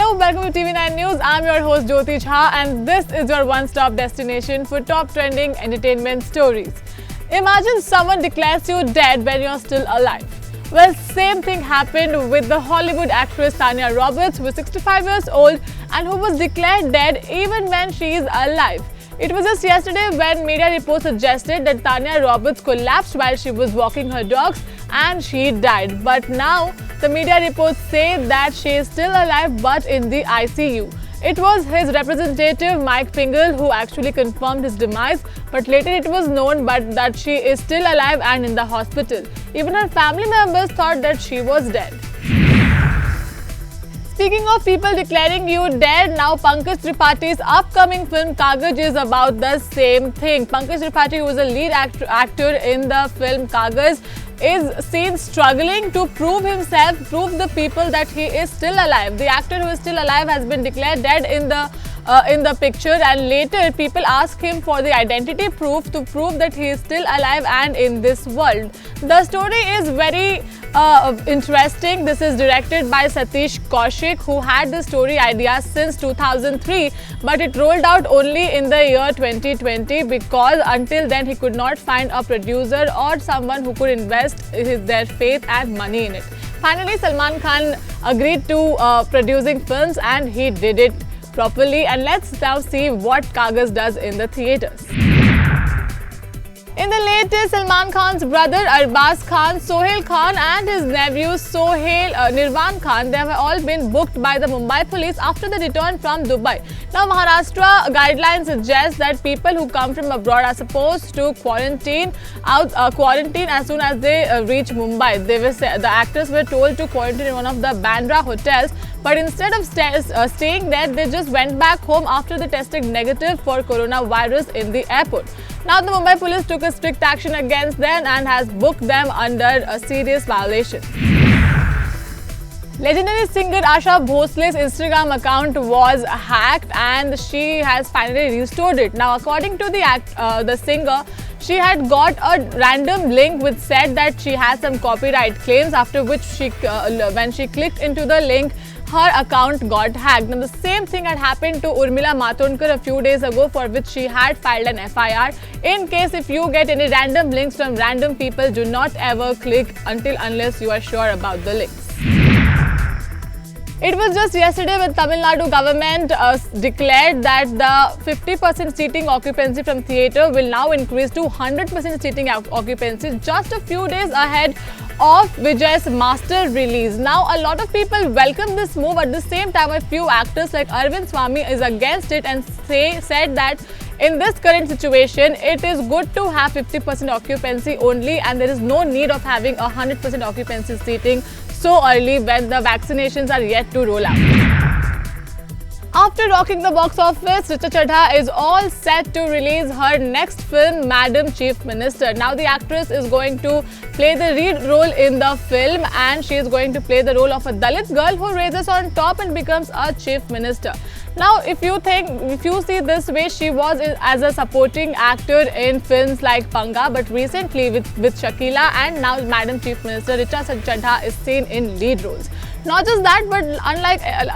Hello, welcome to TV9 News. I'm your host Jyoti Jha and this is your one-stop destination for top trending entertainment stories. Imagine someone declares you dead when you're still alive. Well, same thing happened with the Hollywood actress Tanya Roberts, who is 65 years old and who was declared dead even when she is alive. It was just yesterday when media reports suggested that Tanya Roberts collapsed while she was walking her dogs and she died. But now the media reports say that she is still alive but in the ICU. It was his representative Mike Pringle who actually confirmed his demise, but later it was known that she is still alive and in the hospital. Even her family members thought that she was dead. Speaking of people declaring you dead, now Pankaj Tripathi's upcoming film Kagaz is about the same thing. Pankaj Tripathi, who is a lead actor in the film Kagaz, is seen struggling to prove himself, prove the people that he is still alive. The actor who is still alive has been declared dead in the picture, and later people ask him for the identity proof to prove that he is still alive and in this world. The story is very interesting. This is directed by Satish Kaushik, who had the story idea since 2003, but it rolled out only in the year 2020 because until then he could not find a producer or someone who could invest their faith and money in it. Finally, Salman Khan agreed to producing films and he did it properly, and let's now see what Kagaz does in the theatres. In the latest, Salman Khan's brother Arbaz Khan, Sohail Khan and his nephew Nirvan Khan, they have all been booked by the Mumbai police after the return from Dubai. Now, Maharashtra guidelines suggest that people who come from abroad are supposed to quarantine as soon as they reach Mumbai. The actors were told to quarantine in one of the Bandra hotels, but instead of staying there, they just went back home after they tested negative for coronavirus in the airport. Now, the Mumbai police took a strict action against them and has booked them under a serious violation. Legendary singer Asha Bhosle's Instagram account was hacked and she has finally restored it. Now, according to the singer, she had got a random link which said that she has some copyright claims, after which when she clicked into the link, her account got hacked. Now, the same thing had happened to Urmila Matondkar a few days ago, for which she had filed an FIR. In case if you get any random links from random people, do not ever click unless you are sure about the links. It was just yesterday when Tamil Nadu government declared that the 50% seating occupancy from theatre will now increase to 100% seating occupancy just a few days ahead of Vijay's master release. Now, a lot of people welcome this move. At the same time, a few actors like Arvind Swamy is against it and said that in this current situation, it is good to have 50% occupancy only, and there is no need of having 100% occupancy seating so early when the vaccinations are yet to roll out. After rocking the box office, Richa Chadha is all set to release her next film, Madam Chief Minister. Now, the actress is going to play the lead role in the film, and she is going to play the role of a Dalit girl who raises on top and becomes a chief minister. Now, if you see this way, she was as a supporting actor in films like Panga, but recently with Shakila and now Madam Chief Minister, Richa Chadha is seen in lead roles. Not just that, but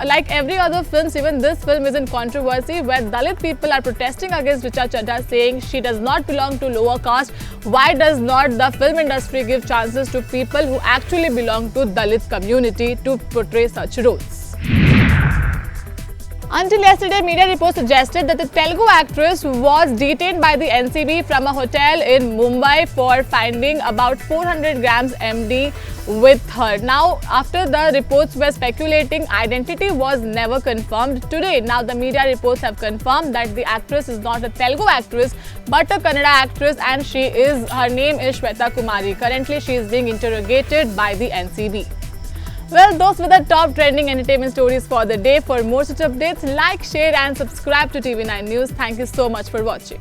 like every other films, even this film is in controversy, where Dalit people are protesting against Richa Chadha, saying she does not belong to lower caste. Why does not the film industry give chances to people who actually belong to Dalit community to portray such roles? Until yesterday, media reports suggested that the Telugu actress was detained by the NCB from a hotel in Mumbai for finding about 400 grams MD with her. Now, after the reports were speculating, identity was never confirmed today. Now, the media reports have confirmed that the actress is not a Telugu actress but a Kannada actress, and her name is Shweta Kumari. Currently, she is being interrogated by the NCB. Well, those were the top trending entertainment stories for the day. For more such updates, like, share and subscribe to TV9 News. Thank you so much for watching.